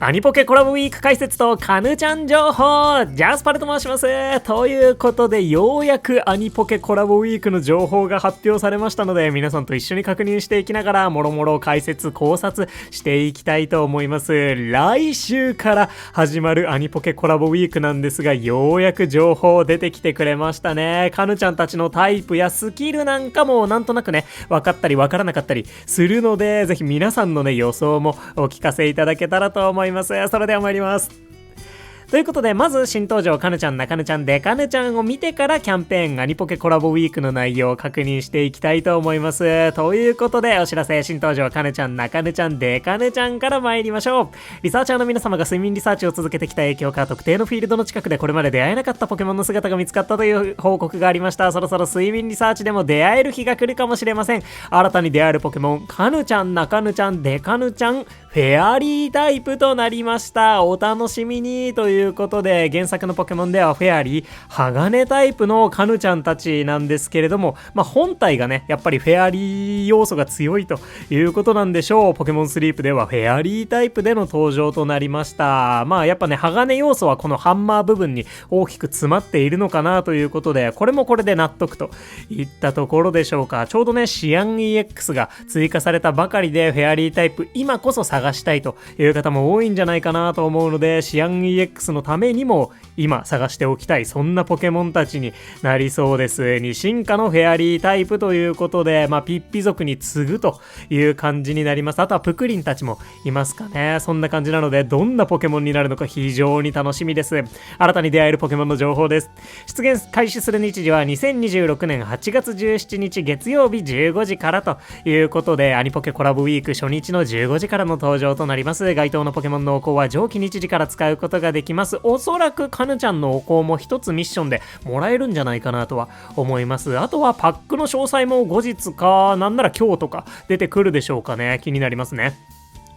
アニポケコラボウィーク解説とカヌちゃん情報、ジャスパルと申します。ということで、ようやくアニポケコラボウィークの情報が発表されましたので、皆さんと一緒に確認していきながら、もろもろ解説考察していきたいと思います。来週から始まるアニポケコラボウィークなんですが、ようやく情報出てきてくれましたね。カヌちゃんたちのタイプやスキルなんかもなんとなくね、分かったり分からなかったりするので、ぜひ皆さんのね、予想もお聞かせいただけたらと思います。それでは参ります。ということで、まず新登場カヌちゃん、ナカヌちゃん、デカヌちゃんを見てからキャンペーンアニポケコラボウィークの内容を確認していきたいと思います。ということで、お知らせ、新登場カヌちゃん、ナカヌちゃん、デカヌちゃんから参りましょう。リサーチャーの皆様が睡眠リサーチを続けてきた影響か、特定のフィールドの近くでこれまで出会えなかったポケモンの姿が見つかったという報告がありました。そろそろ睡眠リサーチでも出会える日が来るかもしれません。新たに出会えるポケモン、カヌちゃん、ナカヌちゃん、デカヌちゃん、フェアリータイプとなりました。お楽しみにということで、原作のポケモンではフェアリー、鋼タイプのカヌちゃんたちなんですけれども、本体がね、やっぱりフェアリー要素が強いということなんでしょう。ポケモンスリープではフェアリータイプでの登場となりました。やっぱね、鋼要素はこのハンマー部分に大きく詰まっているのかなということで、これもこれで納得といったところでしょうか。ちょうどね、シアン EX が追加されたばかりで、フェアリータイプ、今こそ探したいという方も多いんじゃないかなと思うので、シアン EX のためにも今探しておきたい、そんなポケモンたちになりそうです。に進化のフェアリータイプということで、ピッピ族に次ぐという感じになります。あとはプクリンたちもいますかね。そんな感じなので、どんなポケモンになるのか非常に楽しみです。新たに出会えるポケモンの情報です。出現開始する日時は2026年8月17日月曜日15時からということで、アニポケコラボウィーク初日の15時からの登場となります。該当のポケモンのお香は上記日時から使うことができます。おそらくカヌちゃんのお香も一つミッションでもらえるんじゃないかなとは思います。あとはパックの詳細も後日か、なんなら今日とか出てくるでしょうかね。気になりますね。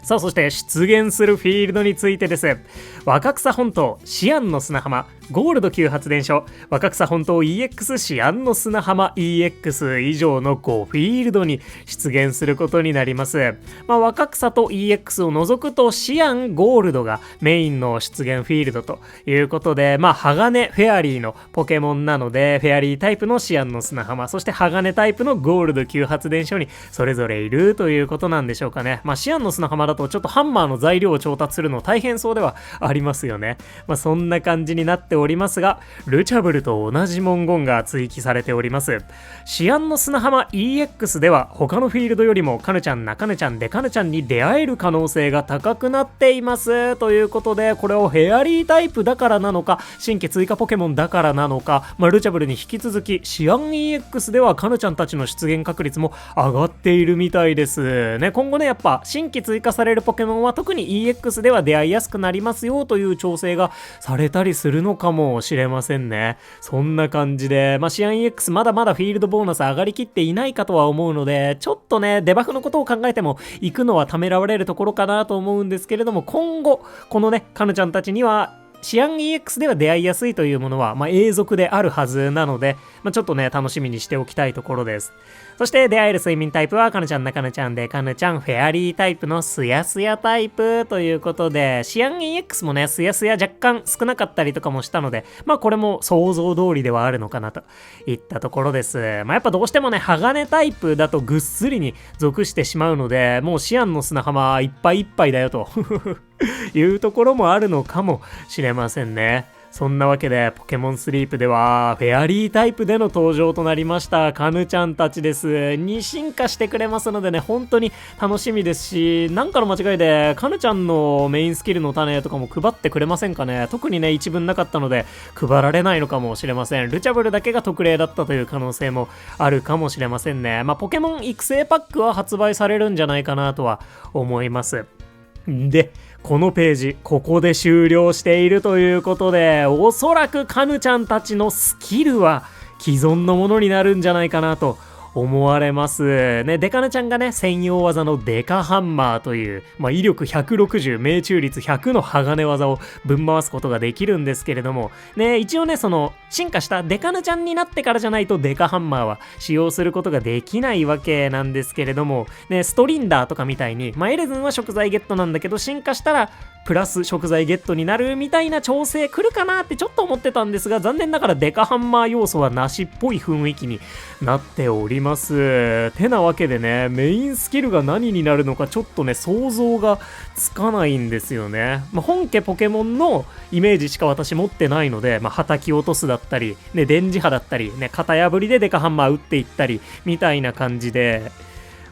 さあ、そして出現するフィールドについてです。若草本島、シアンの砂浜、ゴールド級発電所、若草本島 EX シアンの砂浜 EX 以上の5フィールドに出現することになります。若草と EX を除くとシアン、ゴールドがメインの出現フィールドということで、鋼フェアリーのポケモンなので、フェアリータイプのシアンの砂浜、そして鋼タイプのゴールド級発電所にそれぞれいるということなんでしょうかね。シアンの砂浜だとちょっとハンマーの材料を調達するの大変そうではありますよね。そんな感じになっておりますが、ルチャブルと同じ文言が追記されております。シアンの砂浜 EX では他のフィールドよりもカヌちゃん、ナカヌちゃん、デカヌちゃんに出会える可能性が高くなっていますということで、これをフェアリータイプだからなのか、新規追加ポケモンだからなのか、ルチャブルに引き続きシアン EX ではカヌちゃんたちの出現確率も上がっているみたいですね。今後ね、やっぱ新規追加されるポケモンは特に EX では出会いやすくなりますよという調整がされたりするのかもしれませんね。そんな感じで、シアン EX まだまだフィールドボーナス上がりきっていないかとは思うので、ちょっとね、デバフのことを考えても行くのはためらわれるところかなと思うんですけれども、今後このね、カヌちゃんたちにはシアン EX では出会いやすいというものは、永続であるはずなので、ちょっとね、楽しみにしておきたいところです。そして出会える睡眠タイプはカヌちゃん、ナカヌちゃんで、カヌちゃん、フェアリータイプのスヤスヤタイプということで、シアン EX もね、スヤスヤ若干少なかったりとかもしたので、これも想像通りではあるのかなといったところです。やっぱどうしてもね、鋼タイプだとぐっすりに属してしまうので、もうシアンの砂浜いっぱいいっぱいだよというところもあるのかもしれませんね。そんなわけでポケモンスリープではフェアリータイプでの登場となりましたカヌちゃんたちですに進化してくれますのでね、本当に楽しみですし、なんかの間違いでカヌちゃんのメインスキルの種とかも配ってくれませんかね。特にね、一文なかったので配られないのかもしれません。ルチャブルだけが特例だったという可能性もあるかもしれませんね。ポケモン育成パックは発売されるんじゃないかなとは思います。で、このページここで終了しているということで、おそらくカヌちゃんたちのスキルは既存のものになるんじゃないかなと思われますね。デカヌちゃんがね、専用技のデカハンマーという、威力160、命中率100の鋼技をぶん回すことができるんですけれどもね、一応ね、その進化したデカヌちゃんになってからじゃないとデカハンマーは使用することができないわけなんですけれどもね、ストリンダーとかみたいに、エレズンは食材ゲットなんだけど進化したらプラス食材ゲットになるみたいな調整来るかなってちょっと思ってたんですが、残念ながらデカハンマー要素はなしっぽい雰囲気になっております。てなわけでね、メインスキルが何になるのかちょっとね想像がつかないんですよね。本家ポケモンのイメージしか私持ってないので、叩き落とすだったり、ね、電磁波だったり、ね、型破りでデカハンマー打っていったりみたいな感じで、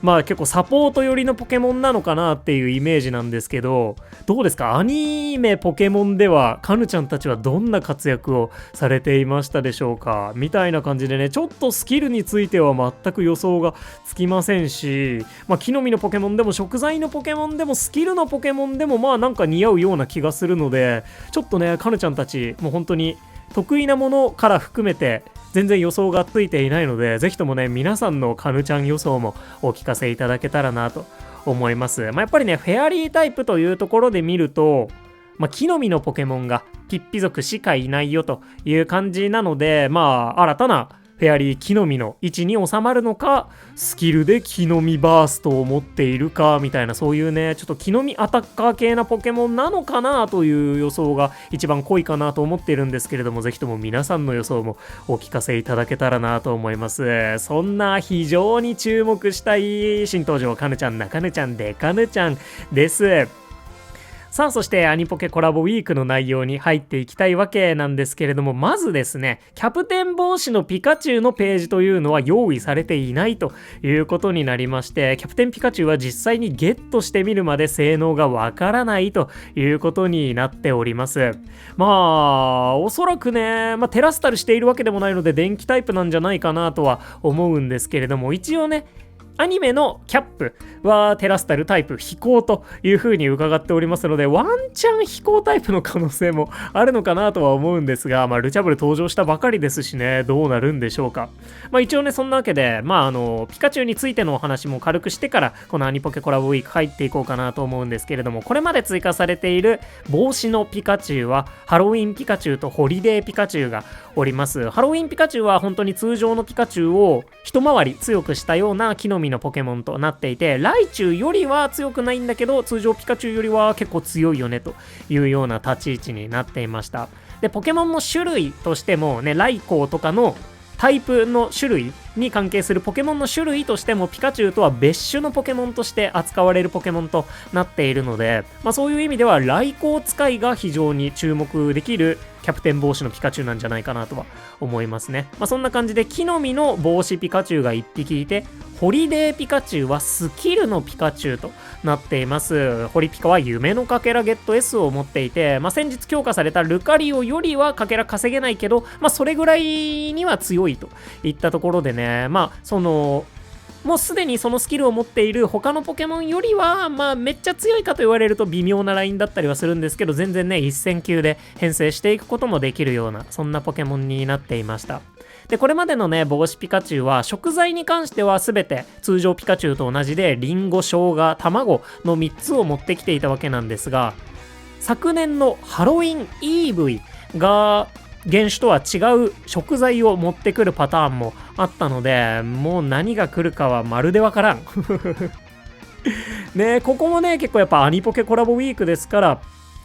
結構サポート寄りのポケモンなのかなっていうイメージなんですけど、どうですか？アニメポケモンではカヌちゃんたちはどんな活躍をされていましたでしょうか？みたいな感じでね、ちょっとスキルについては全く予想がつきませんし、木の実のポケモンでも食材のポケモンでもスキルのポケモンでもなんか似合うような気がするので、ちょっとねカヌちゃんたちもう本当に得意なものから含めて全然予想がついていないので、ぜひともね皆さんのカヌちゃん予想もお聞かせいただけたらなと思います。やっぱりねフェアリータイプというところで見ると、木の実のポケモンがピッピ族しかいないよという感じなので、新たなフェアリー木の実の位置に収まるのか、スキルで木の実バーストを持っているかみたいな、そういうねちょっと木の実アタッカー系なポケモンなのかなという予想が一番濃いかなと思っているんですけれども、ぜひとも皆さんの予想もお聞かせいただけたらなと思います。そんな非常に注目したい新登場カヌちゃん、ナカヌちゃん、デカヌちゃんです。さあ、そしてアニポケコラボウィークの内容に入っていきたいわけなんですけれども、まずですね、キャプテン帽子のピカチュウのページというのは用意されていないということになりまして、キャプテンピカチュウは実際にゲットしてみるまで性能がわからないということになっております。おそらくね、テラスタルしているわけでもないので電気タイプなんじゃないかなとは思うんですけれども、一応ね、アニメのキャップはテラスタルタイプ飛行という風に伺っておりますので、ワンチャン飛行タイプの可能性もあるのかなとは思うんですが、ルチャブル登場したばかりですしね、どうなるんでしょうか。一応ね、そんなわけで、ピカチュウについてのお話も軽くしてから、このアニポケコラボウィーク入っていこうかなと思うんですけれども、これまで追加されている帽子のピカチュウは、ハロウィンピカチュウとホリデーピカチュウがおります。ハロウィンピカチュウは本当に通常のピカチュウを一回り強くしたような木の実のポケモンとなっていて、ライチュウよりは強くないんだけど通常ピカチュウよりは結構強いよねというような立ち位置になっていました。で、ポケモンの種類としてもね、ライコーとかのタイプの種類に関係するポケモンの種類としてもピカチュウとは別種のポケモンとして扱われるポケモンとなっているので、そういう意味ではライコー使いが非常に注目できるキャプテン帽子のピカチュウなんじゃないかなとは思いますね。そんな感じで木の実の帽子ピカチュウが1匹いて、ホリデーピカチュウはスキルのピカチュウとなっています。ホリピカは夢のかけらゲット S を持っていて、先日強化されたルカリオよりはかけら稼げないけど、それぐらいには強いといったところでね、もうすでにそのスキルを持っている他のポケモンよりはめっちゃ強いかと言われると微妙なラインだったりはするんですけど、全然ね1000級で編成していくこともできるような、そんなポケモンになっていました。で、これまでのね帽子ピカチュウは食材に関しては全て通常ピカチュウと同じでリンゴ、生姜、卵の3つを持ってきていたわけなんですが、昨年のハロウィン EV が原種とは違う食材を持ってくるパターンもあったので、もう何が来るかはまるでわからんね、ここもね結構やっぱアニポケコラボウィークですから、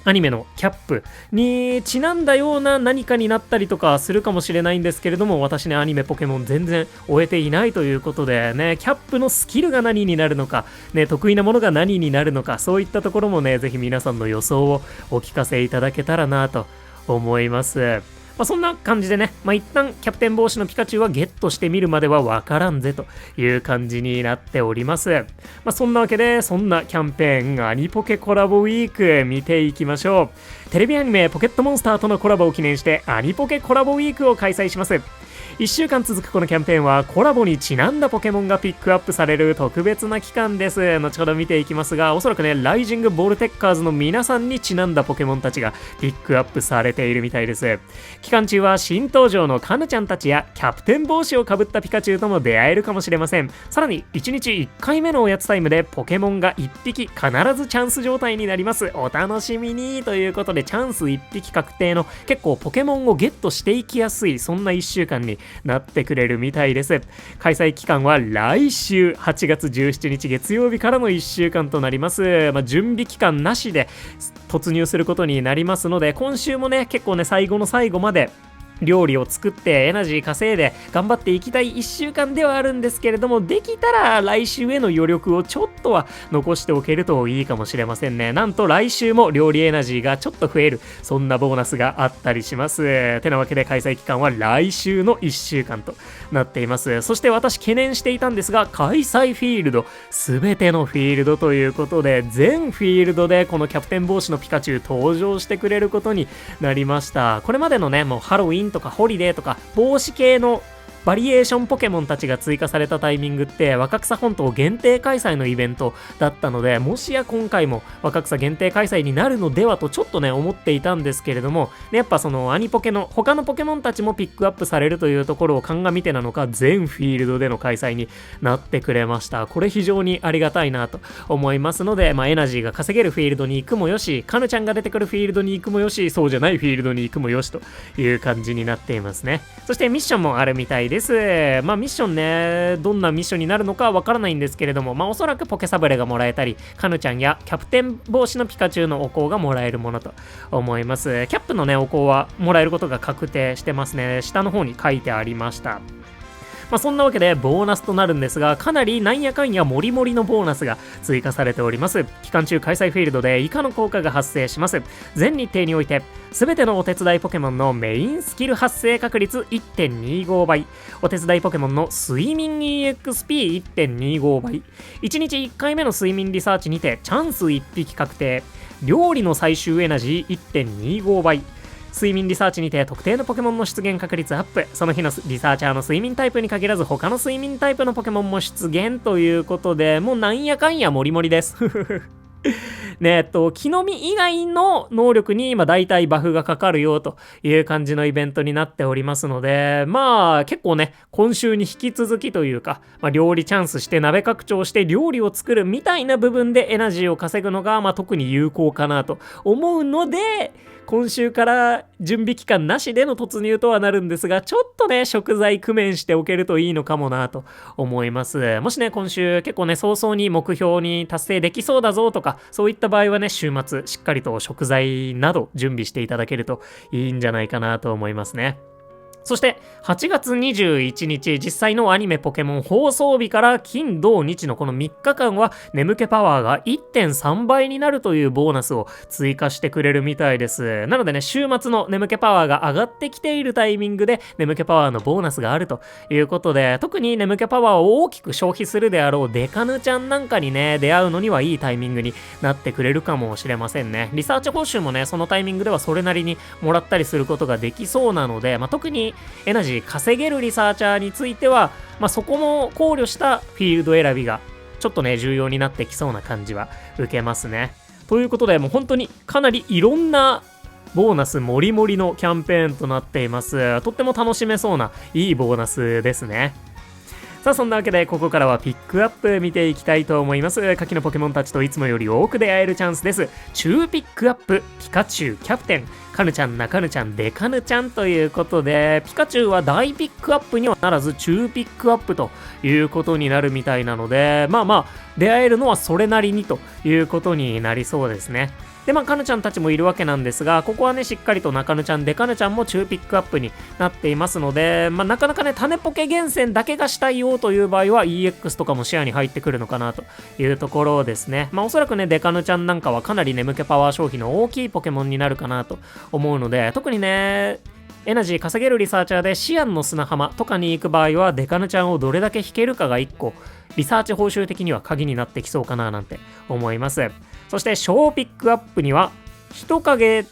アニメのキャップにちなんだような何かになったりとかするかもしれないんですけれども、私ねアニメポケモン全然終えていないということでね、キャップのスキルが何になるのかね、得意なものが何になるのか、そういったところもねぜひ皆さんの予想をお聞かせいただけたらなと思います。そんな感じでね、一旦キャプテン帽子のピカチュウはゲットしてみるまではわからんぜという感じになっております。そんなわけで、そんなキャンペーンアニポケコラボウィーク見ていきましょう。テレビアニメポケットモンスターとのコラボを記念してアニポケコラボウィークを開催します。1週間続くこのキャンペーンはコラボにちなんだポケモンがピックアップされる特別な期間です。後ほど見ていきますが、おそらくねライジングボールテッカーズの皆さんにちなんだポケモンたちがピックアップされているみたいです。期間中は新登場のカヌちゃんたちやキャプテン帽子をかぶったピカチュウとも出会えるかもしれません。さらに1日1回目のおやつタイムでポケモンが1匹必ずチャンス状態になります。お楽しみにということで、チャンス1匹確定の結構ポケモンをゲットしていきやすい、そんな1週間になってくれるみたいです。開催期間は来週8月17日月曜日からの1週間となります。準備期間なしで突入することになりますので、今週もね結構ね最後の最後まで料理を作ってエナジー稼いで頑張っていきたい1週間ではあるんですけれども、できたら来週への余力をちょっとは残しておけるといいかもしれませんね。なんと来週も料理エナジーがちょっと増える、そんなボーナスがあったりします。てなわけで開催期間は来週の1週間となっています。そして私懸念していたんですが、開催フィールド全てのフィールドということで、全フィールドでこのキャプテン帽子のピカチュウ登場してくれることになりました。これまでのねもうハロウィンとかホリデーとか帽子系のバリエーションポケモンたちが追加されたタイミングって若草本島限定開催のイベントだったので、もしや今回も若草限定開催になるのではとちょっとね思っていたんですけれども、やっぱそのアニポケの他のポケモンたちもピックアップされるというところを鑑みてなのか、全フィールドでの開催になってくれました。これ非常にありがたいなと思いますので、エナジーが稼げるフィールドに行くもよし、カヌちゃんが出てくるフィールドに行くもよし、そうじゃないフィールドに行くもよしという感じになっていますね。そしてミッションもあるみたいです。ミッションね、どんなミッションになるのかわからないんですけれども、おそらくポケサブレがもらえたり、カヌちゃんやキャプテン帽子のピカチュウのお香がもらえるものと思います。キャップのねお香はもらえることが確定してますね。下の方に書いてありました。そんなわけでボーナスとなるんですが、かなりなんやかんやモリモリのボーナスが追加されております。期間中開催フィールドで以下の効果が発生します。全日程において全てのお手伝いポケモンのメインスキル発生確率 1.25 倍、お手伝いポケモンの睡眠 EXP1.25 倍、1日1回目の睡眠リサーチにてチャンス1匹確定、料理の最終エナジー 1.25 倍、睡眠リサーチにて特定のポケモンの出現確率アップ、その日のリサーチャーの睡眠タイプに限らず他の睡眠タイプのポケモンも出現ということで、もうなんやかんやモリモリですね木の実以外の能力に今大体バフがかかるよという感じのイベントになっておりますので、結構ね今週に引き続きというか、料理チャンスして鍋拡張して料理を作るみたいな部分でエナジーを稼ぐのが特に有効かなと思うので、今週から準備期間なしでの突入とはなるんですが、ちょっとね食材工面しておけるといいのかもなと思います。もしね今週結構ね早々に目標に達成できそうだぞとか、そういった場合はね週末しっかりと食材など準備していただけるといいんじゃないかなと思いますね。そして8月21日実際のアニメポケモン放送日から金土日のこの3日間は眠気パワーが 1.3 倍になるというボーナスを追加してくれるみたいです。なのでね週末の眠気パワーが上がってきているタイミングで眠気パワーのボーナスがあるということで、特に眠気パワーを大きく消費するであろうデカヌちゃんなんかにね出会うのにはいいタイミングになってくれるかもしれませんね。リサーチ報酬もねそのタイミングではそれなりにもらったりすることができそうなので、特にエナジー稼げるリサーチャーについては、そこも考慮したフィールド選びがちょっとね重要になってきそうな感じは受けますね。ということでもう本当にかなりいろんなボーナスもりもりのキャンペーンとなっています。とっても楽しめそうないいボーナスですね。さあそんなわけでここからはピックアップ見ていきたいと思います。下記のポケモンたちといつもより多く出会えるチャンスです。中ピックアップピカチュウキャプテンカヌちゃん、ナカヌちゃん、デカヌちゃんということで、ピカチュウは大ピックアップにはならず中ピックアップということになるみたいなので、出会えるのはそれなりにということになりそうですね。でカヌちゃんたちもいるわけなんですが、ここはねしっかりとナカヌちゃん、デカヌちゃんも中ピックアップになっていますので、なかなかね種ポケ厳選だけがしたいよという場合は EX とかも視野に入ってくるのかなというところですね。おそらくねデカヌちゃんなんかはかなり眠気パワー消費の大きいポケモンになるかなと思うので、特にねエナジー稼げるリサーチャーでシアンの砂浜とかに行く場合はデカヌちゃんをどれだけ引けるかが1個リサーチ報酬的には鍵になってきそうかななんて思います。そして小ピックアップには人影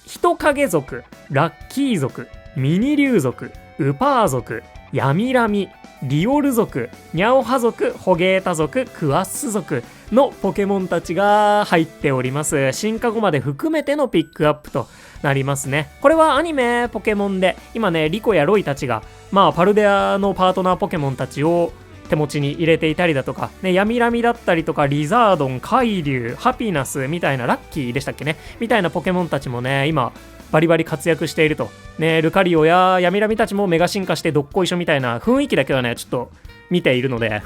族、ラッキー族、ミニ竜族、ウパー族、ヤミラミ、リオル族、ニャオハ族、ホゲータ族、クワッス族のポケモンたちが入っております。進化後まで含めてのピックアップとなりますね。これはアニメポケモンで今ねリコやロイたちがパルデアのパートナーポケモンたちを手持ちに入れていたりだとか、ヤミラミだったりとかリザードン、カイリュウ、ハピナスみたいな、ラッキーでしたっけねみたいなポケモンたちもね今バリバリ活躍しているとね。ルカリオやヤミラミたちもメガ進化してどっこいしょみたいな雰囲気だけはねちょっと見ているので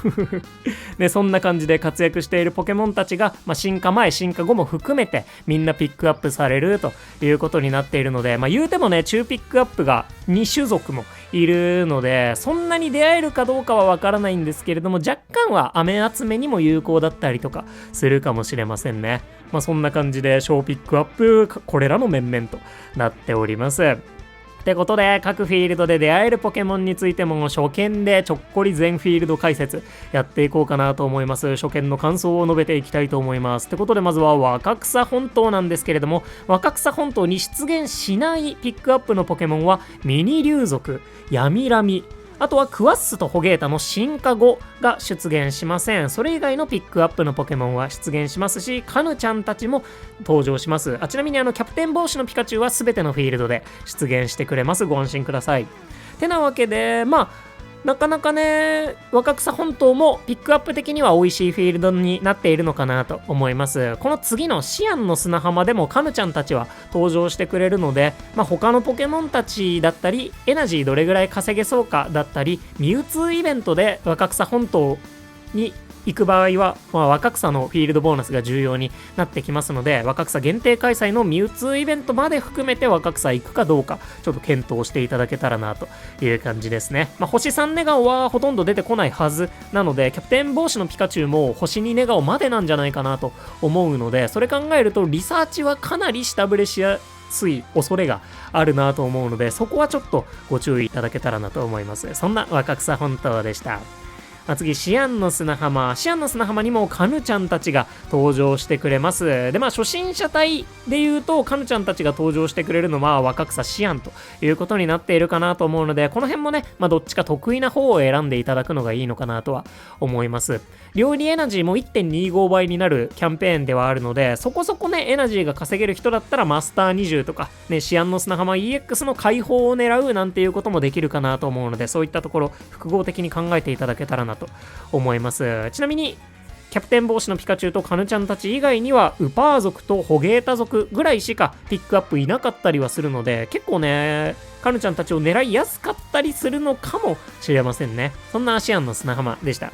でそんな感じで活躍しているポケモンたちが、進化前進化後も含めてみんなピックアップされるということになっているので、言うてもね中ピックアップが2種族もいるのでそんなに出会えるかどうかはわからないんですけれども、若干は飴集めにも有効だったりとかするかもしれませんね。そんな感じで小ピックアップこれらの面々となっております。ってことで各フィールドで出会えるポケモンについても初見でちょっこり全フィールド解説やっていこうかなと思います。初見の感想を述べていきたいと思います。ってことでまずは若草本島なんですけれども、若草本島に出現しないピックアップのポケモンはミニ竜族、ヤミラミ、あとはクワッスとホゲータの進化後が出現しません。それ以外のピックアップのポケモンは出現しますし、カヌちゃんたちも登場します。ちなみにキャプテン帽子のピカチュウは全てのフィールドで出現してくれます。ご安心ください。てなわけでなかなかね若草本島もピックアップ的には美味しいフィールドになっているのかなと思います。この次のシアンの砂浜でもカヌちゃんたちは登場してくれるので、他のポケモンたちだったりエナジーどれぐらい稼げそうかだったり、ミュウツーイベントで若草本島に行く場合は、若草のフィールドボーナスが重要になってきますので、若草限定開催のミュウツーイベントまで含めて若草行くかどうかちょっと検討していただけたらなという感じですね。星3ネガオはほとんど出てこないはずなので、キャプテン帽子のピカチュウも星2ネガオまでなんじゃないかなと思うので、それ考えるとリサーチはかなり下振れしやすい恐れがあるなと思うので、そこはちょっとご注意いただけたらなと思います。そんな若草本島でした。次、シアンの砂浜。シアンの砂浜にもカヌちゃんたちが登場してくれます。で、初心者隊で言うと、カヌちゃんたちが登場してくれるのは若草シアンということになっているかなと思うので、この辺もね、どっちか得意な方を選んでいただくのがいいのかなとは思います。料理エナジーも 1.25 倍になるキャンペーンではあるので、そこそこね、エナジーが稼げる人だったらマスター20とか、ね、シアンの砂浜 EX の解放を狙うなんていうこともできるかなと思うので、そういったところ、複合的に考えていただけたらなと思います。ちなみにキャプテン帽子のピカチュウとカヌちゃんたち以外にはウパー族とホゲータ族ぐらいしかピックアップいなかったりはするので、結構ねカヌちゃんたちを狙いやすかったりするのかもしれませんね。そんなシアンの砂浜でした。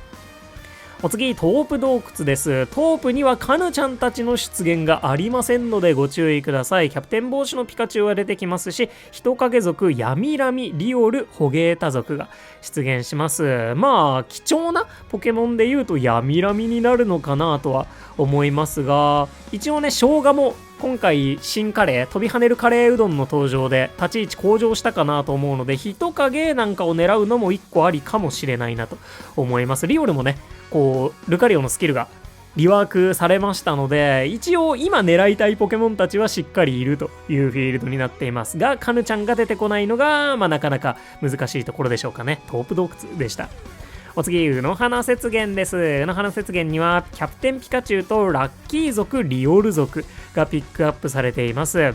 お次、トープ洞窟です。トープにはカヌちゃんたちの出現がありませんのでご注意ください。キャプテン帽子のピカチュウは出てきますし、人影族、ヤミラミ、リオル、ホゲータ族が出現します。貴重なポケモンで言うとヤミラミになるのかなとは思いますが、一応ね、生姜も今回新カレー、飛び跳ねるカレーうどんの登場で立ち位置向上したかなと思うので、人影なんかを狙うのも一個ありかもしれないなと思います。リオルもね、ルカリオのスキルがリワークされましたので、一応今狙いたいポケモンたちはしっかりいるというフィールドになっていますが、カヌちゃんが出てこないのがなかなか難しいところでしょうかね。トープ洞窟でした。お次、卯の花雪原です。卯の花雪原にはキャプテンピカチュウとラッキー族、リオル族がピックアップされています。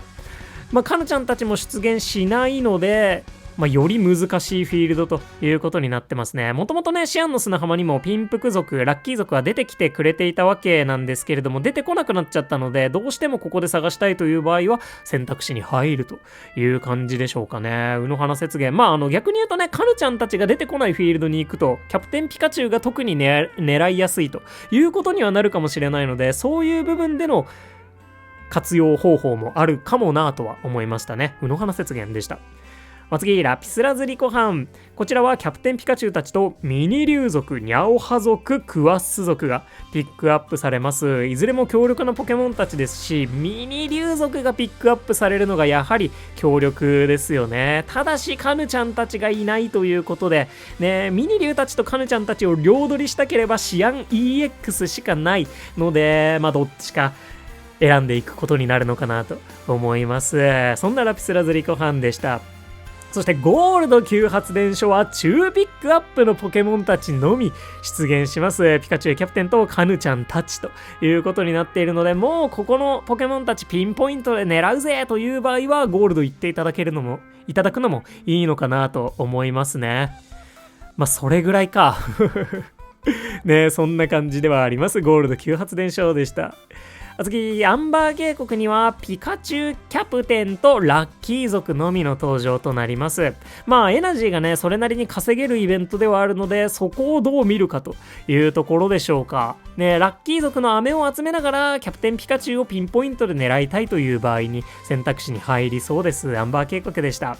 カヌちゃんたちも出現しないので、より難しいフィールドということになってますね。もともとね、シアンの砂浜にもピンプク族、ラッキー族は出てきてくれていたわけなんですけれども、出てこなくなっちゃったので、どうしてもここで探したいという場合は選択肢に入るという感じでしょうかね。卯の花雪原。逆に言うとね、カヌちゃんたちが出てこないフィールドに行くと、キャプテンピカチュウが特に、狙いやすいということにはなるかもしれないので、そういう部分での活用方法もあるかもなとは思いましたね。卯の花雪原でした。次、ラピスラズリコハン。こちらはキャプテンピカチュウたちとミニ竜族、ニャオハ族、クワッス族がピックアップされます。いずれも強力なポケモンたちですし、ミニ竜族がピックアップされるのがやはり強力ですよね。ただしカヌちゃんたちがいないということで、ね、ミニ竜たちとカヌちゃんたちを両取りしたければシアン EX しかないので、どっちか選んでいくことになるのかなと思います。そんなラピスラズリコハンでした。そしてゴールド級発電所は中ピックアップのポケモンたちのみ出現します。ピカチュウキャプテンとカヌちゃんたちということになっているので、もうここのポケモンたちピンポイントで狙うぜという場合はゴールド行っていただくのもいいのかなと思いますね。それぐらいかね、そんな感じではあります。ゴールド級発電所でした。次、アンバー渓谷にはピカチュウキャプテンとラッキー族のみの登場となります。まあエナジーがねそれなりに稼げるイベントではあるので、そこをどう見るかというところでしょうかね。ラッキー族の飴を集めながらキャプテンピカチュウをピンポイントで狙いたいという場合に選択肢に入りそうです。アンバー渓谷でした。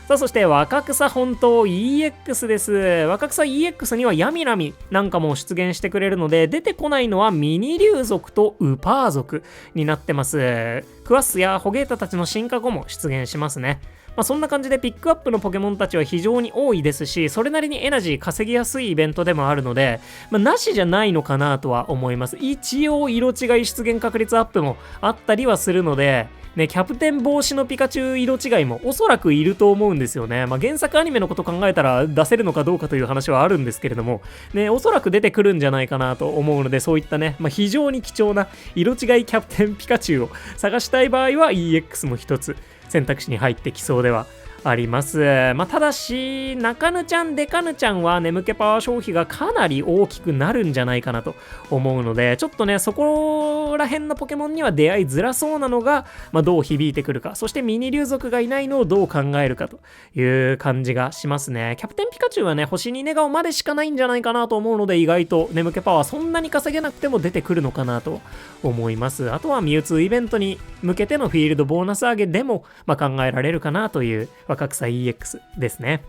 さあそして若草本島 EX です。若草 EX にはヤミナミなんかも出現してくれるので、出てこないのはミニ竜族とウパー族になってます。クワッスやホゲータたちの進化後も出現しますね。まあ、そんな感じでピックアップのポケモンたちは非常に多いですし、それなりにエナジー稼ぎやすいイベントでもあるので、なしじゃないのかなとは思います。一応色違い出現確率アップもあったりはするので、ね、キャプテン帽子のピカチュウ色違いもおそらくいると思うんですよね。原作アニメのこと考えたら出せるのかどうかという話はあるんですけれども、ね、おそらく出てくるんじゃないかなと思うので、そういったね、非常に貴重な色違いキャプテンピカチュウを探したい場合は EX も一つ選択肢に入ってきそうではあります。ただし、中ぬちゃん、デカぬちゃんは眠気パワー消費がかなり大きくなるんじゃないかなと思うので、ちょっとね、そこら辺のポケモンには出会いづらそうなのが、どう響いてくるか、そしてミニ竜族がいないのをどう考えるかという感じがしますね。キャプテンピカチュウはね、星に寝顔までしかないんじゃないかなと思うので、意外と眠気パワーそんなに稼げなくても出てくるのかなと思います。あとはミュウツーイベントに向けてのフィールドボーナス上げでも、考えられるかなという若草 EX ですね。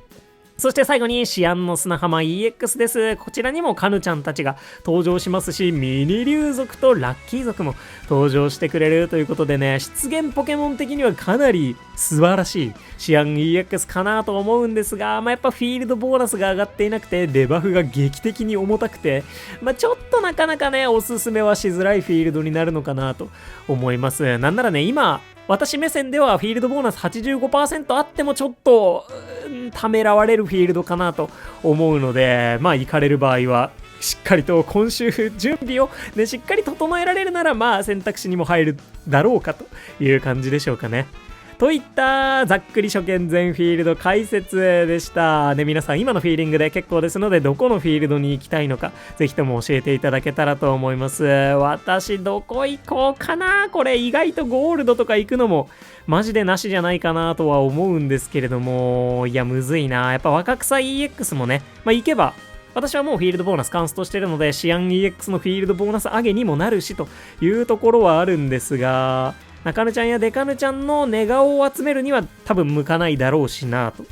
そして最後にシアンの砂浜 EX です。こちらにもカヌちゃんたちが登場しますし、ミニ竜族とラッキー族も登場してくれるということでね、出現ポケモン的にはかなり素晴らしいシアン EX かなと思うんですが、やっぱフィールドボーナスが上がっていなくて、デバフが劇的に重たくて、ちょっとなかなかね、おすすめはしづらいフィールドになるのかなと思います。なんならね、今、私目線ではフィールドボーナス 85% あってもちょっとためらわれるフィールドかなと思うので、行かれる場合はしっかりと今週準備を、ね、しっかり整えられるなら選択肢にも入るだろうかという感じでしょうかね。といったざっくり初見全フィールド解説でしたね。皆さん今のフィーリングで結構ですので、どこのフィールドに行きたいのかぜひとも教えていただけたらと思います。私どこ行こうかな。これ意外とゴールドとか行くのもマジでなしじゃないかなとは思うんですけれども、いやむずいな。やっぱ若草 EX もね、行けば私はもうフィールドボーナスカンストしてるので、シアン EX のフィールドボーナス上げにもなるしというところはあるんですが、中ぬちゃんやデカぬちゃんの寝顔を集めるには多分向かないだろうしなと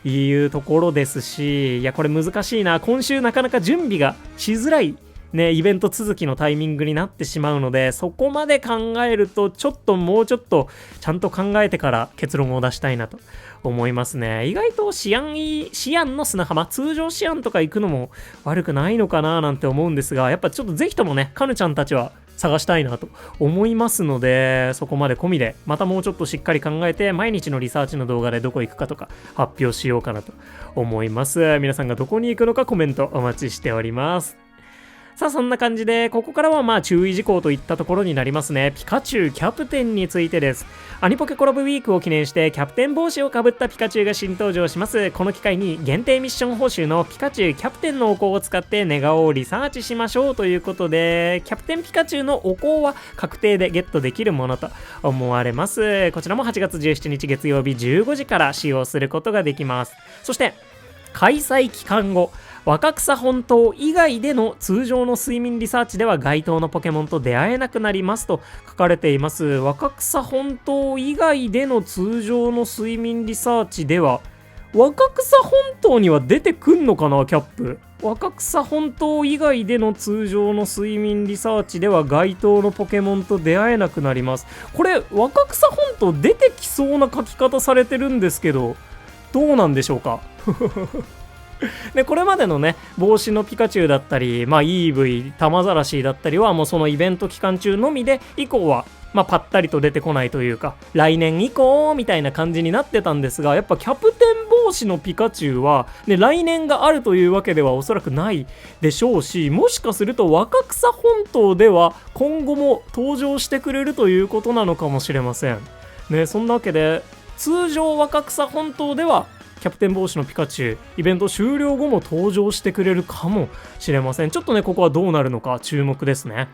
いうところですし、いやこれ難しいな。今週なかなか準備がしづらいね、イベント続きのタイミングになってしまうので、そこまで考えるともうちょっとちゃんと考えてから結論を出したいなと思いますね。意外とシアンの砂浜、通常シアンとか行くのも悪くないのかななんて思うんですが、やっぱちょっとぜひともね、カヌちゃんたちは探したいなと思いますので、そこまで込みでまたもうちょっとしっかり考えて、毎日のリサーチの動画でどこ行くかとか発表しようかなと思います。皆さんがどこに行くのかコメントお待ちしております。さあそんな感じで、ここからは注意事項といったところになりますね。ピカチュウキャプテンについてです。アニポケコラボウィークを記念してキャプテン帽子をかぶったピカチュウが新登場します。この機会に限定ミッション報酬のピカチュウキャプテンのお香を使って寝顔をリサーチしましょうということで、キャプテンピカチュウのお香は確定でゲットできるものと思われます。こちらも8月17日月曜日15時から使用することができます。そして開催期間後、若草本島以外での通常の睡眠リサーチでは該当のポケモンと出会えなくなりますと書かれています。若草本島以外での通常の睡眠リサーチでは、若草本島には出てくんのかな、キャップ。若草本島以外での通常の睡眠リサーチでは該当のポケモンと出会えなくなります。これ若草本島出てきそうな書き方されてるんですけど、どうなんでしょうか。でこれまでのね、帽子のピカチュウだったり、EV 玉ざらしだったりはもうそのイベント期間中のみで、以降はパッタリと出てこないというか、来年以降みたいな感じになってたんですが、やっぱキャプテン帽子のピカチュウは、ね、来年があるというわけではおそらくないでしょうし、もしかすると若草本島では今後も登場してくれるということなのかもしれませんね。そんなわけで通常若草本島ではキャプテン帽子のピカチュウイベント終了後も登場してくれるかもしれません。ちょっとね、ここはどうなるのか注目ですね。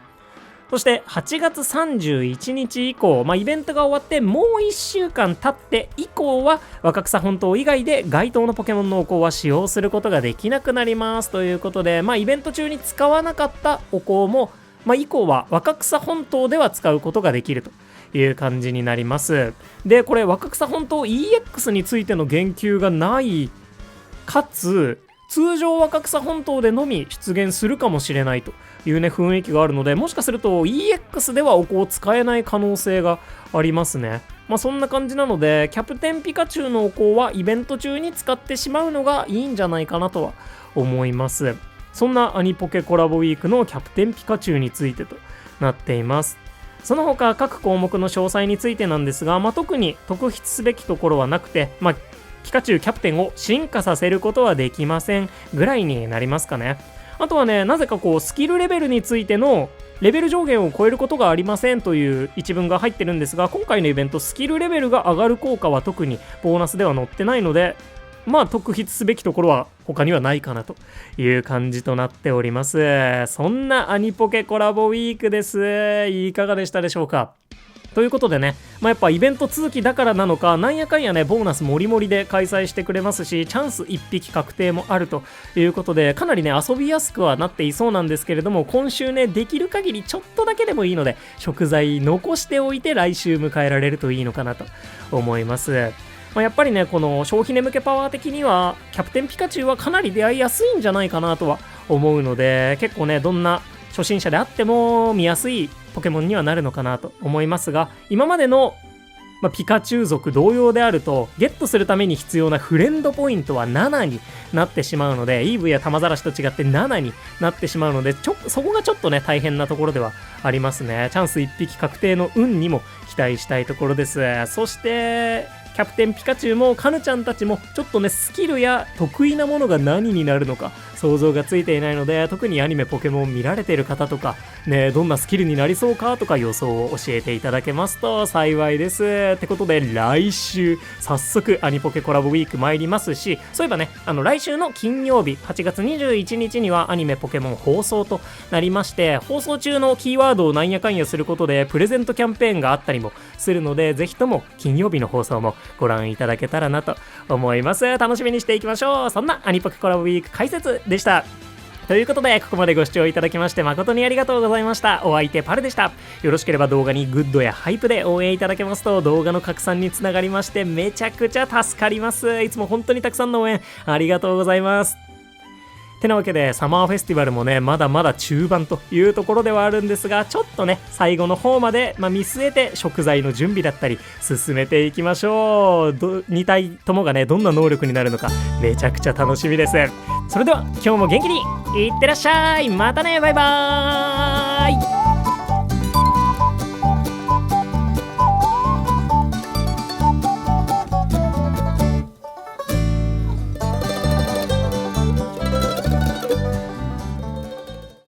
そして8月31日以降、イベントが終わってもう1週間経って以降は若草本島以外で該当のポケモンのお香は使用することができなくなりますということで、イベント中に使わなかったお香も、以降は若草本島では使うことができるという感じになります。でこれ若草本島 EX についての言及がないかつ通常若草本島でのみ出現するかもしれないというね雰囲気があるので、もしかすると EX ではお香を使えない可能性がありますね。そんな感じなのでキャプテンピカチュウのお香はイベント中に使ってしまうのがいいんじゃないかなとは思います。そんなアニポケコラボウィークのキャプテンピカチュウについてとなっています。その他各項目の詳細についてなんですが、特に特筆すべきところはなくて、ピカチュウキャプテンを進化させることはできませんぐらいになりますかね。あとはね、なぜかスキルレベルについてのレベル上限を超えることがありませんという一文が入ってるんですが、今回のイベントスキルレベルが上がる効果は特にボーナスでは載ってないので、特筆すべきところは他にはないかなという感じとなっております。そんなアニポケコラボウィークです。いかがでしたでしょうか。ということでね、やっぱイベント続きだからなのか、なんやかんやねボーナスもりもりで開催してくれますし、チャンス1匹確定もあるということで、かなりね遊びやすくはなっていそうなんですけれども、今週ねできる限りちょっとだけでもいいので食材残しておいて来週迎えられるといいのかなと思います。やっぱりねこの消費値向けパワー的にはキャプテンピカチュウはかなり出会いやすいんじゃないかなとは思うので、結構ねどんな初心者であっても見やすいポケモンにはなるのかなと思いますが、今までの、ピカチュウ族同様であるとゲットするために必要なフレンドポイントは7になってしまうので、イーブや玉ざらしと違って7になってしまうので、そこがちょっとね大変なところではありますね。チャンス1匹確定の運にも期待したいところです。そしてキャプテンピカチュウもカヌちゃんたちもちょっとねスキルや得意なものが何になるのか想像がついていないので、特にアニメポケモンを見られている方とかね、どんなスキルになりそうかとか予想を教えていただけますと幸いです。ってことで来週早速アニポケコラボウィーク参りますし、そういえばね来週の金曜日8月21日にはアニメポケモン放送となりまして、放送中のキーワードをなんやかんやすることでプレゼントキャンペーンがあったりもするので、ぜひとも金曜日の放送もご覧いただけたらなと思います。楽しみにしていきましょう。そんなアニポケコラボウィーク解説でした。ということでここまでご視聴いただきまして誠にありがとうございました。お相手パルでした。よろしければ動画にグッドやハイプで応援いただけますと動画の拡散につながりましてめちゃくちゃ助かります。いつも本当にたくさんの応援ありがとうございます。てなわけでサマーフェスティバルもねまだまだ中盤というところではあるんですが、ちょっとね最後の方まで、見据えて食材の準備だったり進めていきましょう。2体ともがねどんな能力になるのかめちゃくちゃ楽しみです。それでは今日も元気にいってらっしゃい。またね、バイバーイ。